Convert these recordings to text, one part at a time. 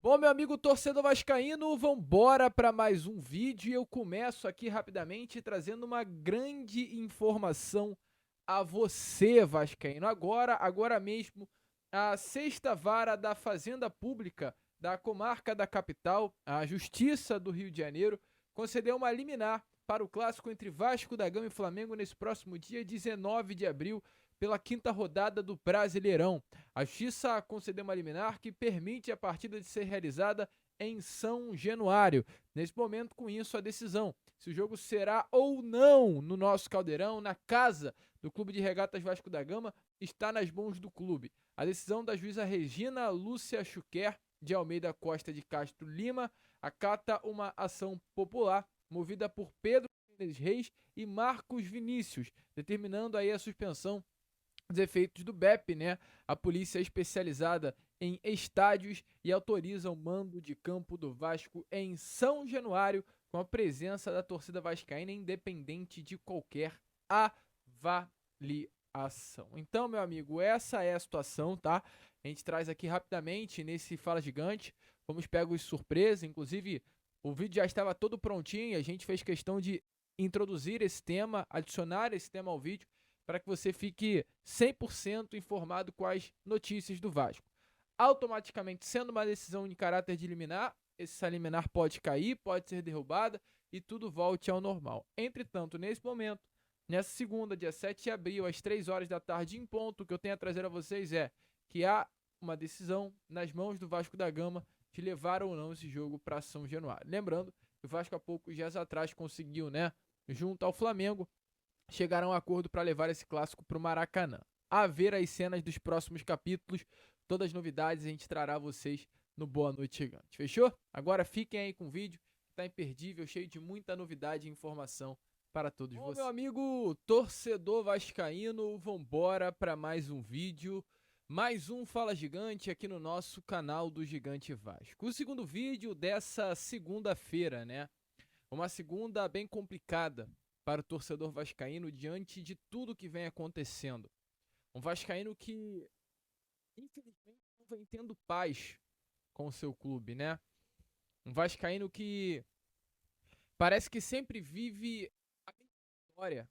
Bom, meu amigo torcedor vascaíno, vambora para mais um vídeo e eu começo aqui rapidamente trazendo uma grande informação a você, vascaíno. Agora mesmo, a sexta vara da Fazenda Pública da comarca da capital, a Justiça do Rio de Janeiro, concedeu uma liminar para o clássico entre Vasco da Gama e Flamengo nesse próximo dia 19 de abril, pela quinta rodada do Brasileirão. A Justiça concedeu uma liminar que permite a partida de ser realizada em São Januário. Nesse momento, com isso, a decisão se o jogo será ou não no nosso Caldeirão, na casa do Clube de Regatas Vasco da Gama, está nas mãos do clube. A decisão da juíza Regina Lúcia Schuker de Almeida Costa de Castro Lima acata uma ação popular movida por Pedro Reis e Marcos Vinícius, determinando aí a suspensão dos efeitos do BEP, né? A polícia especializada em estádios e autoriza o mando de campo do Vasco em São Januário com a presença da torcida vascaína independente de qualquer avaliação. Então, meu amigo, essa é a situação, tá? A gente traz aqui rapidamente nesse Fala Gigante. Fomos pegos de surpresa, inclusive o vídeo já estava todo prontinho e a gente fez questão de introduzir esse tema, adicionar esse tema ao vídeo, para que você fique 100% informado com as notícias do Vasco. Automaticamente, sendo uma decisão de caráter de liminar, essa liminar pode cair, pode ser derrubada e tudo volte ao normal. Entretanto, nesse momento, nessa segunda, dia 7 de abril, às 3 horas da tarde em ponto, o que eu tenho a trazer a vocês é que há uma decisão nas mãos do Vasco da Gama de levar ou não esse jogo para São Januário. Lembrando que o Vasco há poucos dias atrás conseguiu, né, junto ao Flamengo, chegaram a um acordo para levar esse clássico para o Maracanã. A ver as cenas dos próximos capítulos, todas as novidades a gente trará a vocês no Boa Noite Gigante. Fechou? Agora fiquem aí com o vídeo, que tá imperdível, cheio de muita novidade e informação para todos vocês. Meu amigo torcedor vascaíno, vambora para mais um vídeo, mais um Fala Gigante aqui no nosso canal do Gigante Vasco. O segundo vídeo dessa segunda-feira, né? Uma segunda bem complicada para o torcedor vascaíno diante de tudo que vem acontecendo. Um vascaíno que, infelizmente, não vem tendo paz com o seu clube, né? Um vascaíno que parece que sempre vive a história.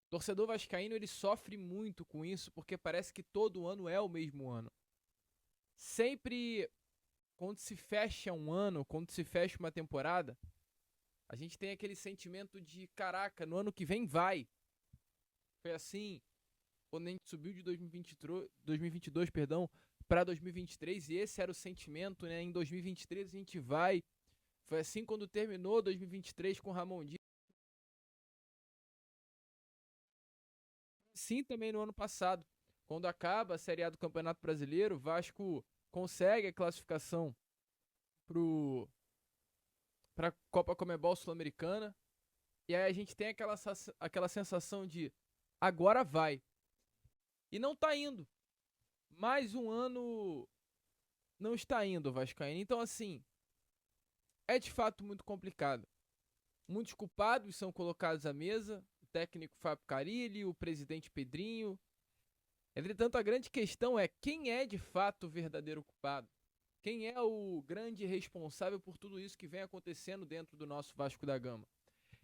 O torcedor vascaíno, ele sofre muito com isso, porque parece que todo ano é o mesmo ano. Sempre, quando se fecha um ano, quando se fecha uma temporada, a gente tem aquele sentimento de, caraca, no ano que vem vai. Foi assim quando a gente subiu de 2022, perdão, para 2023, e esse era o sentimento, né? Em 2023 a gente vai. Foi assim quando terminou 2023 com o Ramon Dias. Sim, também no ano passado, quando acaba a Série A do Campeonato Brasileiro, o Vasco consegue a classificação para a Copa Comebol Sul-Americana. E aí a gente tem aquela sensação de agora vai. E não tá indo. Mais um ano não está indo o Vascaíno. Então, assim, é de fato muito complicado. Muitos culpados são colocados à mesa. O técnico Fábio Carille, o presidente Pedrinho. Entretanto, a grande questão é quem é de fato o verdadeiro culpado. Quem é o grande responsável por tudo isso que vem acontecendo dentro do nosso Vasco da Gama.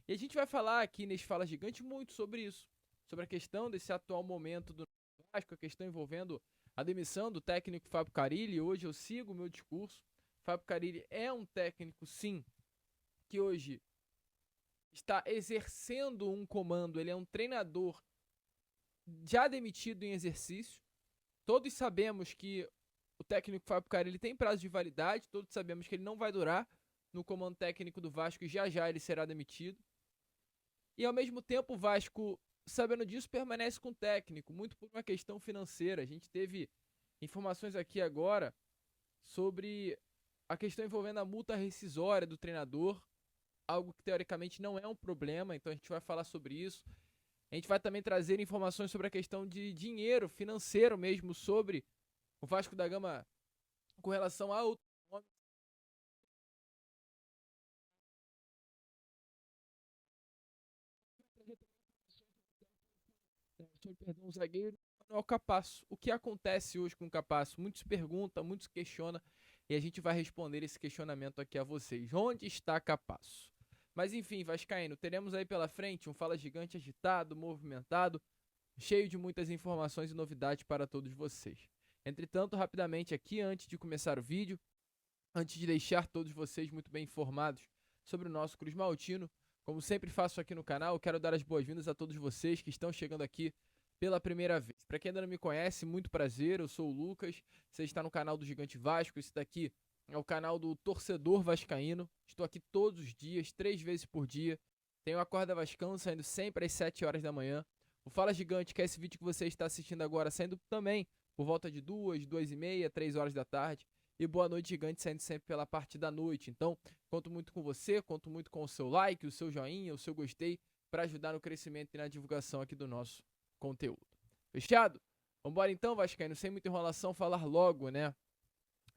E a gente vai falar aqui nesse Fala Gigante muito sobre isso. Sobre a questão desse atual momento do Vasco, a questão envolvendo a demissão do técnico Fábio Carille. Hoje eu sigo o meu discurso. Fábio Carille é um técnico, sim, que hoje está exercendo um comando. Ele é um treinador já demitido em exercício. Todos sabemos que o técnico Fábio Carille tem prazo de validade. Todos sabemos que ele não vai durar no comando técnico do Vasco e já ele será demitido. E ao mesmo tempo o Vasco, sabendo disso, permanece com o técnico, muito por uma questão financeira. A gente teve informações aqui agora sobre a questão envolvendo a multa rescisória do treinador, algo que teoricamente não é um problema, então a gente vai falar sobre isso. A gente vai também trazer informações sobre a questão de dinheiro financeiro mesmo, sobre o Vasco da Gama com relação a outro nome. Perdão, o zagueiro Manuel Capasso. O que acontece hoje com o Capasso? Muitos perguntam, muitos questionam. e a gente vai responder esse questionamento aqui a vocês. Onde está Capasso? Mas enfim, vascaíno, teremos aí pela frente um Fala Gigante agitado, movimentado, cheio de muitas informações e novidades para todos vocês. Entretanto, rapidamente aqui, antes de começar o vídeo, antes de deixar todos vocês muito bem informados sobre o nosso Cruz Maltino, como sempre faço aqui no canal, quero dar as boas-vindas a todos vocês que estão chegando aqui pela primeira vez. Para quem ainda não me conhece, muito prazer, eu sou o Lucas, você está no canal do Gigante Vasco, esse daqui é o canal do Torcedor Vascaíno, estou aqui todos os dias, 3 vezes por dia, tenho a Corda Vascão saindo sempre às 7 horas da manhã, o Fala Gigante, que é esse vídeo que você está assistindo agora, saindo também por volta de 2, 2h30, 3 horas da tarde, e Boa Noite Gigante saindo sempre pela parte da noite. Então, conto muito com você, conto muito com o seu like, o seu joinha, o seu gostei, para ajudar no crescimento e na divulgação aqui do nosso conteúdo. Fechado? Vambora então, vascaíno, sem muita enrolação, falar logo, né,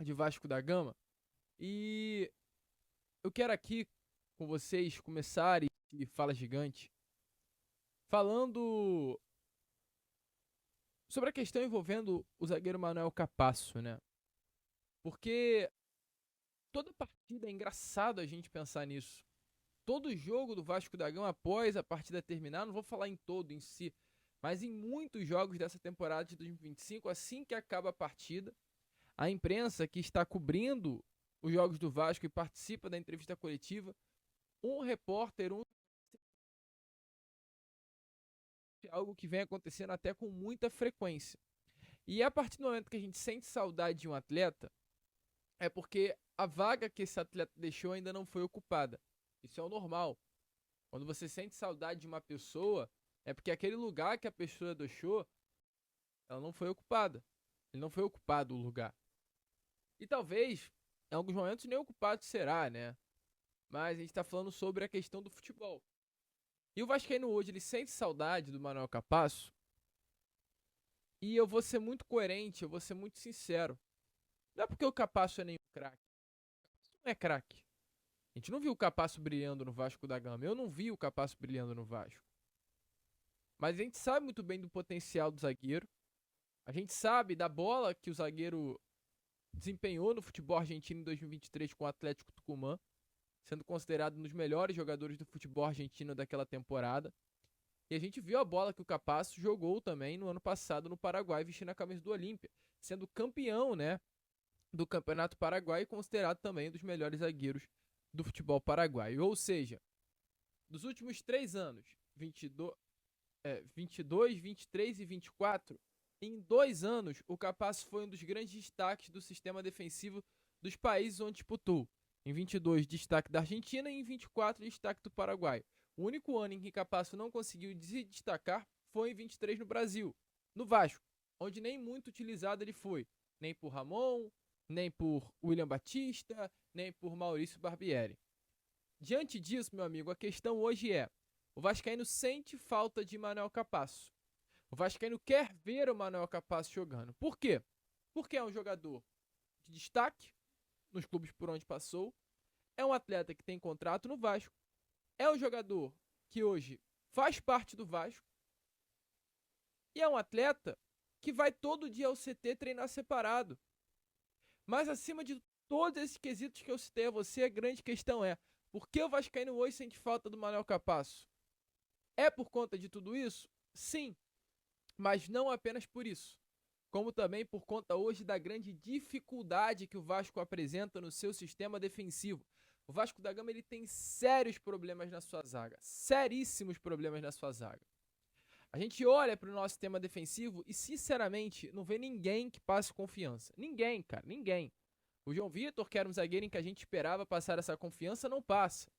de Vasco da Gama. E eu quero aqui com vocês começar e Fala Gigante falando sobre a questão envolvendo o zagueiro Manuel Capasso, né? Porque toda partida é engraçado a gente pensar nisso. Todo jogo do Vasco da Gama após a partida terminar, não vou falar em todo em si, mas em muitos jogos dessa temporada de 2025, assim que acaba a partida, a imprensa que está cobrindo os jogos do Vasco e participa da entrevista coletiva, um repórter, algo que vem acontecendo até com muita frequência. E a partir do momento que a gente sente saudade de um atleta, é porque a vaga que esse atleta deixou ainda não foi ocupada. Isso é o normal. Quando você sente saudade de uma pessoa, é porque aquele lugar que a pessoa deixou, ela não foi ocupada. Ele não foi ocupado o lugar. E talvez, em alguns momentos, nem ocupado será, né? Mas a gente tá falando sobre a questão do futebol. E o vascaíno hoje, ele sente saudade do Manuel Capasso. E eu vou ser muito coerente, eu vou ser muito sincero. Não é porque o Capasso é nenhum craque. Não é craque. A gente não viu o Capasso brilhando no Vasco da Gama. Eu não vi o Capasso brilhando no Vasco. Mas a gente sabe muito bem do potencial do zagueiro. A gente sabe da bola que o zagueiro desempenhou no futebol argentino em 2023 com o Atlético Tucumã, sendo considerado um dos melhores jogadores do futebol argentino daquela temporada. E a gente viu a bola que o Capasso jogou também no ano passado no Paraguai, vestindo a camisa do Olímpia, sendo campeão, né, do Campeonato Paraguai e considerado também um dos melhores zagueiros do futebol paraguaio. Ou seja, dos últimos 3 anos, 22, 23 e 24, em 2 anos, o Capasso foi um dos grandes destaques do sistema defensivo dos países onde disputou. Em 22, destaque da Argentina e em 24, destaque do Paraguai. O único ano em que Capasso não conseguiu se destacar foi em 23 no Brasil, no Vasco, onde nem muito utilizado ele foi, nem por Ramon, nem por William Batista, nem por Maurício Barbieri. Diante disso, meu amigo, a questão hoje é: o vascaíno sente falta de Manuel Capasso. O vascaíno quer ver o Manuel Capasso jogando. Por quê? Porque é um jogador de destaque nos clubes por onde passou, é um atleta que tem contrato no Vasco, é um jogador que hoje faz parte do Vasco e é um atleta que vai todo dia ao CT treinar separado. Mas acima de todos esses quesitos que eu citei a você, a grande questão é: por que o vascaíno hoje sente falta do Manuel Capasso? É por conta de tudo isso? Sim, mas não apenas por isso, como também por conta hoje da grande dificuldade que o Vasco apresenta no seu sistema defensivo. O Vasco da Gama ele tem sérios problemas na sua zaga, seríssimos problemas na sua zaga. A gente olha para o nosso sistema defensivo e, sinceramente, não vê ninguém que passe confiança. Ninguém, cara, ninguém. O João Vitor, que era um zagueiro em que a gente esperava passar essa confiança, não passa.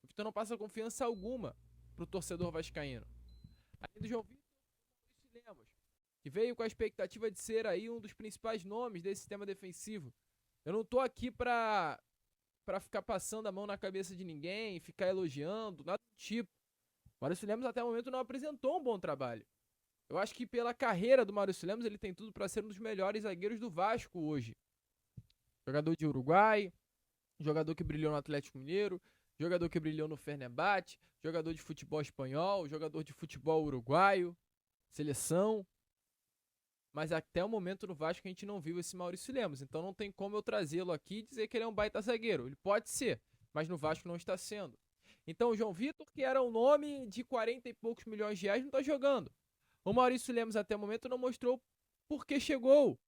O Vitor não passa confiança alguma pro torcedor vascaíno. Além do João Vitor, o Maurício Lemos, que veio com a expectativa de ser aí um dos principais nomes desse sistema defensivo. Eu não tô aqui pra ficar passando a mão na cabeça de ninguém, ficar elogiando, nada do tipo. O Maurício Lemos até o momento não apresentou um bom trabalho. Eu acho que pela carreira do Maurício Lemos ele tem tudo para ser um dos melhores zagueiros do Vasco hoje. Jogador de Uruguai, jogador que brilhou no Atlético Mineiro, jogador que brilhou no Fenerbahçe, jogador de futebol espanhol, jogador de futebol uruguaio, seleção. Mas até o momento no Vasco a gente não viu esse Maurício Lemos. Então não tem como eu trazê-lo aqui e dizer que ele é um baita zagueiro. Ele pode ser, mas no Vasco não está sendo. Então o João Vitor, que era um nome de 40 e poucos milhões de reais, não está jogando. O Maurício Lemos até o momento não mostrou por que chegou.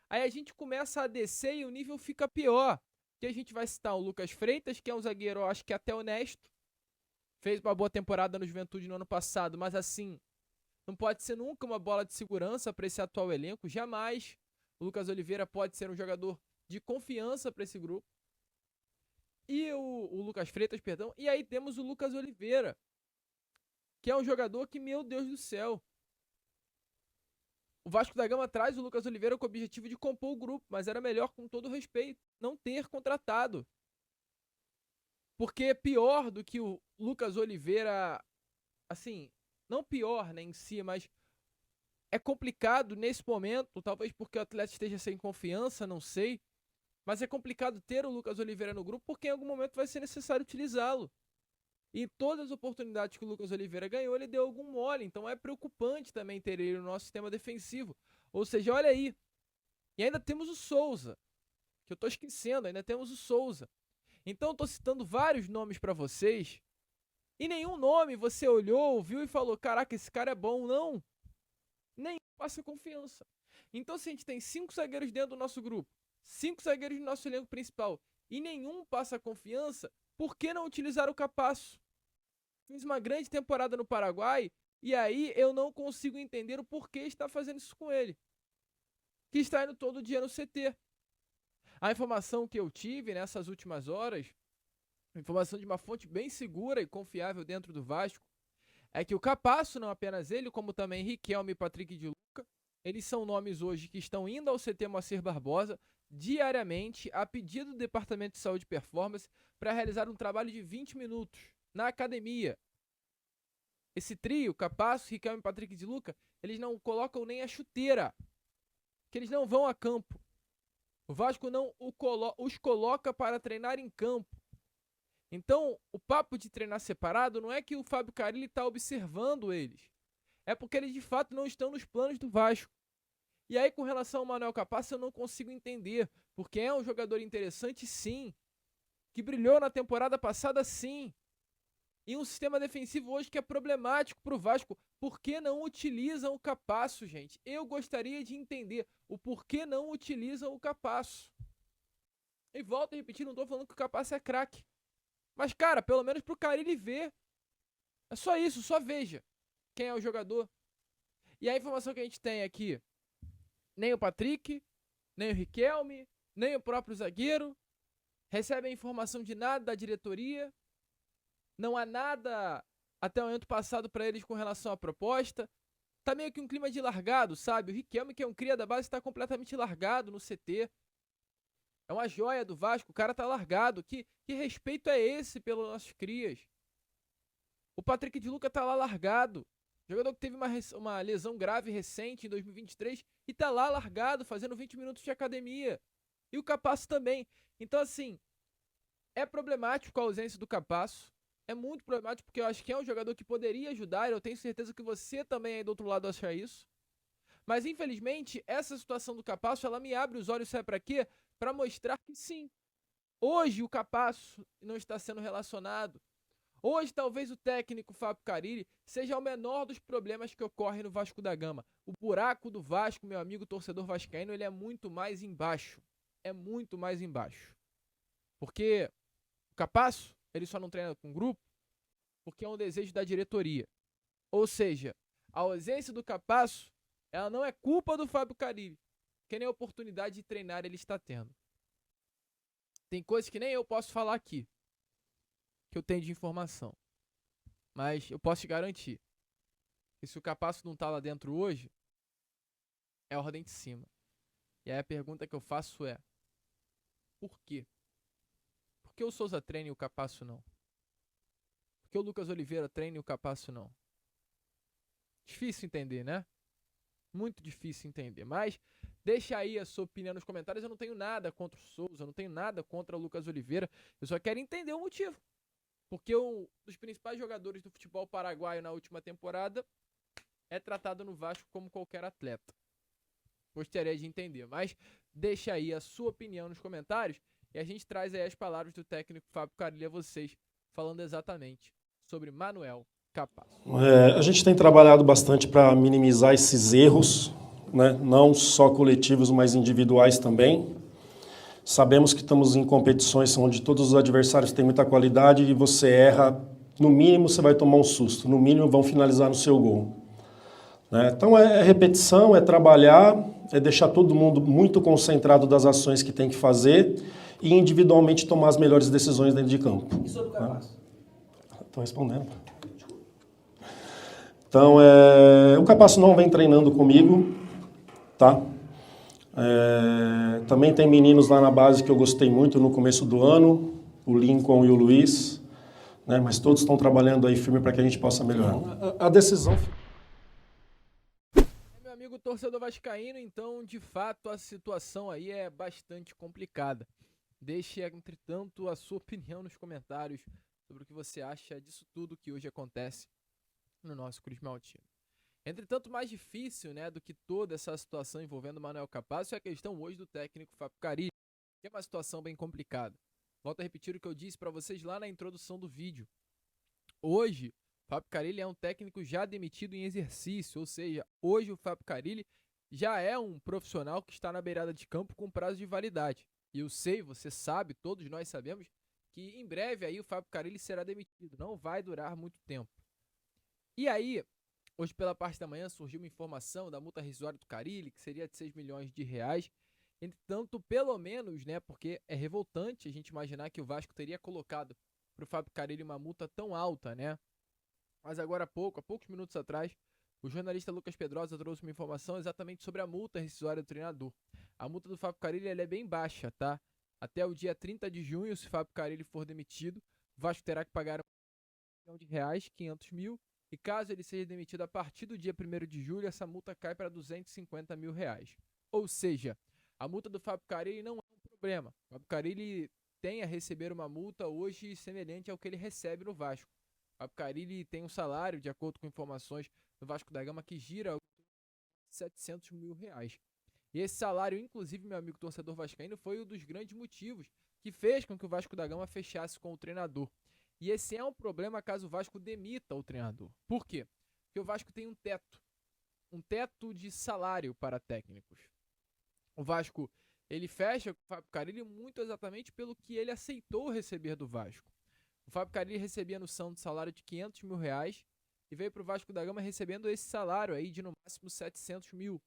Aí a gente começa a descer e o nível fica pior. Que a gente vai citar o Lucas Freitas, que é um zagueiro, eu acho que até honesto. Fez uma boa temporada no Juventude no ano passado, mas assim, não pode ser nunca uma bola de segurança para esse atual elenco, jamais. O Lucas Oliveira pode ser um jogador de confiança para esse grupo. E o Lucas Freitas, perdão. E aí temos o Lucas Oliveira, que é um jogador que, meu Deus do céu. O Vasco da Gama traz o Lucas Oliveira com o objetivo de compor o grupo, mas era melhor, com todo respeito, não ter contratado. Porque é pior do que o Lucas Oliveira, assim, não pior, né, em si, mas é complicado nesse momento, talvez porque o atleta esteja sem confiança, não sei, mas é complicado ter o Lucas Oliveira no grupo porque em algum momento vai ser necessário utilizá-lo. E todas as oportunidades que o Lucas Oliveira ganhou, ele deu algum mole, então é preocupante também ter ele no nosso sistema defensivo. Ou seja, olha aí, e ainda temos o Souza, que eu tô esquecendo, ainda temos o Souza. Então eu tô citando vários nomes para vocês, e nenhum nome você olhou, viu e falou, caraca, esse cara é bom, não. Nem passa confiança. Então se a gente tem 5 zagueiros dentro do nosso grupo, 5 zagueiros no nosso elenco principal, e nenhum passa confiança, por que não utilizar o Capasso? Fez uma grande temporada no Paraguai, e aí eu não consigo entender o porquê está fazendo isso com ele. Que está indo todo dia no CT. A informação que eu tive nessas últimas horas, informação de uma fonte bem segura e confiável dentro do Vasco, é que o Capasso, não apenas ele, como também Riquelme e Patrick de Luca, eles são nomes hoje que estão indo ao CT Moacir Barbosa diariamente a pedido do Departamento de Saúde e Performance para realizar um trabalho de 20 minutos na academia. Esse trio, Capasso, Riquelme e Patrick de Luca, eles não colocam nem a chuteira, que eles não vão a campo. O Vasco não os coloca para treinar em campo. Então, o papo de treinar separado não é que o Fábio Carille está observando eles. É porque eles de fato não estão nos planos do Vasco. E aí, com relação ao Manuel Capasso, eu não consigo entender. Porque é um jogador interessante, sim. Que brilhou na temporada passada, sim. E um sistema defensivo hoje que é problemático para o Vasco. Por que não utilizam o Capasso, gente? Eu gostaria de entender o porquê não utilizam o Capasso. E volto a repetir, não estou falando que o Capasso é craque. Mas, cara, pelo menos pro Carille ver. É só isso, só veja quem é o jogador. E a informação que a gente tem aqui, nem o Patrick, nem o Riquelme, nem o próprio zagueiro recebem informação de nada da diretoria. Não há nada até o momento passado para eles com relação à proposta. Tá meio que um clima de largado, sabe? O Riquelme, que é um cria da base, está completamente largado no CT. É uma joia do Vasco, o cara tá largado. Que respeito é esse pelos nossos crias? O Patrick de Luca tá lá largado. Jogador que teve uma lesão grave recente em 2023 e tá lá largado, fazendo 20 minutos de academia. E o Capasso também. Então, assim, é problemático a ausência do Capasso. É muito problemático porque eu acho que é um jogador que poderia ajudar. Eu tenho certeza que você também aí do outro lado acha isso. Mas, infelizmente, essa situação do Capasso, ela me abre os olhos, sabe pra quê? Para mostrar que sim, hoje o Capasso não está sendo relacionado. Hoje talvez o técnico Fábio Carille seja o menor dos problemas que ocorrem no Vasco da Gama. O buraco do Vasco, meu amigo torcedor vascaíno, ele é muito mais embaixo. É muito mais embaixo. Porque o Capasso, ele só não treina com grupo porque é um desejo da diretoria. Ou seja, a ausência do Capasso, ela não é culpa do Fábio Carille, que nem a oportunidade de treinar ele está tendo. Tem coisas que nem eu posso falar aqui, que eu tenho de informação. Mas eu posso te garantir que se o Capasso não tá lá dentro hoje, é ordem de cima. E aí a pergunta que eu faço é: por quê? Por que o Souza treina e o Capasso não? Por que o Lucas Oliveira treina e o Capasso não? Difícil entender, né? Muito difícil entender. Mas deixa aí a sua opinião nos comentários. Eu não tenho nada contra o Souza, eu não tenho nada contra o Lucas Oliveira. Eu só quero entender o motivo. Porque um dos principais jogadores do futebol paraguaio na última temporada é tratado no Vasco como qualquer atleta. gostaria de entender. Mas deixa aí a sua opinião nos comentários e a gente traz aí as palavras do técnico Fábio Carilli a vocês, falando exatamente sobre Manuel Capasso. A gente tem trabalhado bastante para minimizar esses erros, né? Não só coletivos, mas individuais também. Sabemos que estamos em competições onde todos os adversários têm muita qualidade e você erra, no mínimo você vai tomar um susto, no mínimo vão finalizar no seu gol. Né? Então é repetição, é trabalhar, é deixar todo mundo muito concentrado das ações que tem que fazer e individualmente tomar as melhores decisões dentro de campo. E sobre o Capasso? Estou respondendo. Então, o Capasso não vem treinando comigo, tá? Também tem meninos lá na base que eu gostei muito no começo do ano, o Lincoln e o Luiz, né? Mas todos estão trabalhando aí firme para que a gente possa melhorar. A decisão... Meu amigo torcedor vascaíno, então, de fato, a situação aí é bastante complicada. Deixe, entretanto, a sua opinião nos comentários sobre o que você acha disso tudo que hoje acontece no nosso Cruz Maltino. Entretanto, mais difícil, né, do que toda essa situação envolvendo o Manuel Capasso é a questão hoje do técnico Fábio Carilli, que é uma situação bem complicada. Volto a repetir o que eu disse para vocês lá na introdução do vídeo. Hoje, Fábio Carilli é um técnico já demitido em exercício, ou seja, hoje o Fábio Carilli já é um profissional que está na beirada de campo com prazo de validade. E eu sei, você sabe, todos nós sabemos, que em breve aí o Fábio Carilli será demitido, não vai durar muito tempo. E aí, hoje pela parte da manhã surgiu uma informação da multa rescisória do Carilli, que seria de 6 milhões de reais. Entretanto, pelo menos, né, porque é revoltante a gente imaginar que o Vasco teria colocado para o Fábio Carilli uma multa tão alta, né? Mas agora há poucos minutos atrás, o jornalista Lucas Pedrosa trouxe uma informação exatamente sobre a multa rescisória do treinador. A multa do Fábio Carilli ela é bem baixa, tá? Até o dia 30 de junho, se o Fábio Carilli for demitido, o Vasco terá que pagar R$1 milhão, 500 mil. E caso ele seja demitido a partir do dia 1º de julho, essa multa cai para R$250 mil. Ou seja, a multa do Fábio Carilli não é um problema. O Fábio Carilli tem a receber uma multa hoje semelhante ao que ele recebe no Vasco. O Fábio Carilli tem um salário, de acordo com informações do Vasco da Gama, que gira R$700 mil. E esse salário, inclusive, meu amigo torcedor vascaíno, foi um dos grandes motivos que fez com que o Vasco da Gama fechasse com o treinador. E esse é um problema caso o Vasco demita o treinador. Por quê? Porque o Vasco tem um teto de salário para técnicos. O Vasco, ele fecha com o Fábio Carilli muito exatamente pelo que ele aceitou receber do Vasco. O Fábio Carilli recebia noção de salário de R$500 mil e veio para o Vasco da Gama recebendo esse salário aí de no máximo R$700 mil.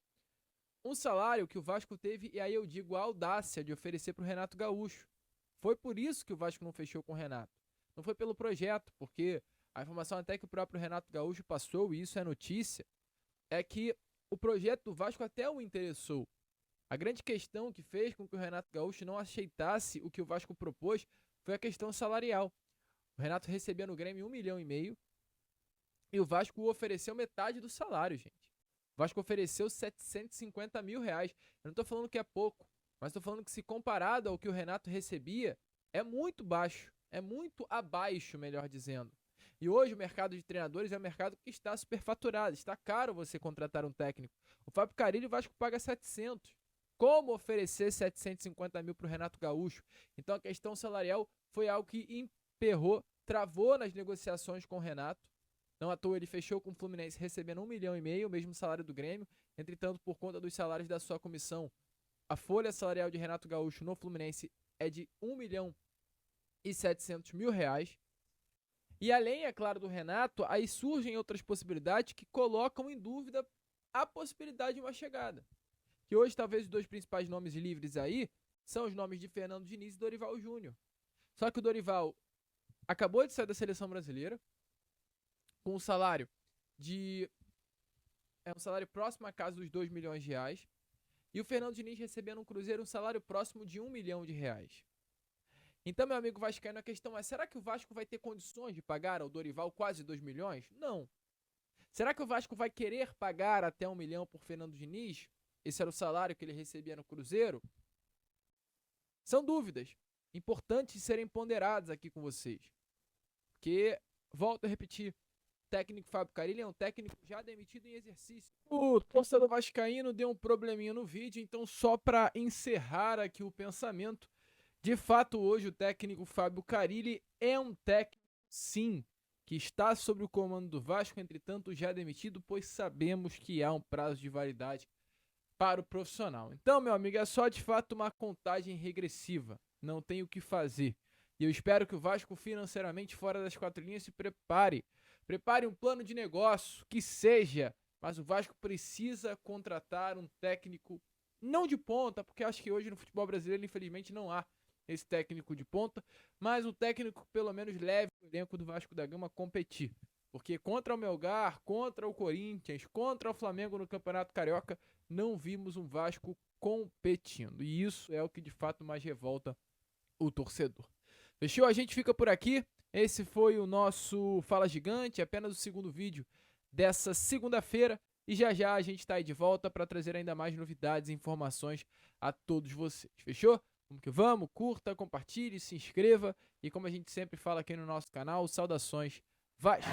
Um salário que o Vasco teve, e aí eu digo a audácia de oferecer para o Renato Gaúcho. Foi por isso que o Vasco não fechou com o Renato. Não foi pelo projeto, porque a informação até que o próprio Renato Gaúcho passou, e isso é notícia, é que o projeto do Vasco até o interessou. A grande questão que fez com que o Renato Gaúcho não aceitasse o que o Vasco propôs foi a questão salarial. O Renato recebia no Grêmio R$1,5 milhão e o Vasco ofereceu metade do salário, gente. O Vasco ofereceu R$750 mil. Eu não estou falando que é pouco, mas estou falando que se comparado ao que o Renato recebia, é muito baixo. É muito abaixo, melhor dizendo. E hoje o mercado de treinadores é um mercado que está superfaturado. Está caro você contratar um técnico. O Fábio Carilli, o Vasco paga 700. Como oferecer 750 mil para o Renato Gaúcho? Então a questão salarial foi algo que emperrou, travou nas negociações com o Renato. Não à toa ele fechou com o Fluminense recebendo R$1,5 milhão, o mesmo salário do Grêmio. Entretanto, por conta dos salários da sua comissão, a folha salarial de Renato Gaúcho no Fluminense é de R$1,7 milhão. E além, é claro, do Renato, aí surgem outras possibilidades que colocam em dúvida a possibilidade de uma chegada. Que hoje talvez os dois principais nomes livres aí são os nomes de Fernando Diniz e Dorival Júnior. Só que o Dorival acabou de sair da seleção brasileira com um salário um salário próximo à casa dos R$2 milhões. E o Fernando Diniz recebendo no Cruzeiro um salário próximo de R$1 milhão. Então, meu amigo vascaíno, a questão é, será que o Vasco vai ter condições de pagar ao Dorival quase 2 milhões? Não. Será que o Vasco vai querer pagar até 1 milhão por Fernando Diniz? Esse era o salário que ele recebia no Cruzeiro? São dúvidas importantes de serem ponderadas aqui com vocês. Porque, volto a repetir, técnico Fábio Carille é um técnico já demitido em exercício. O torcedor vascaíno deu um probleminha no vídeo, então só para encerrar aqui o pensamento, de fato hoje o técnico Fábio Carille é um técnico, sim, que está sob o comando do Vasco, entretanto já demitido, pois sabemos que há um prazo de validade para o profissional. Então, meu amigo, é só de fato uma contagem regressiva, não tem o que fazer. E eu espero que o Vasco, financeiramente fora das quatro linhas, se prepare um plano de negócio, que seja, mas o Vasco precisa contratar um técnico, não de ponta, porque acho que hoje no futebol brasileiro, infelizmente, não há esse técnico de ponta, mas um técnico que pelo menos leve o elenco do Vasco da Gama a competir. Porque contra o Melgar, contra o Corinthians, contra o Flamengo no Campeonato Carioca, não vimos um Vasco competindo. E isso é o que de fato mais revolta o torcedor. Fechou? A gente fica por aqui. Esse foi o nosso Fala Gigante, apenas o segundo vídeo dessa segunda-feira. E já já a gente está aí de volta para trazer ainda mais novidades e informações a todos vocês. Fechou? Vamos que vamos, curta, compartilhe, se inscreva. E como a gente sempre fala aqui no nosso canal, saudações Vasco!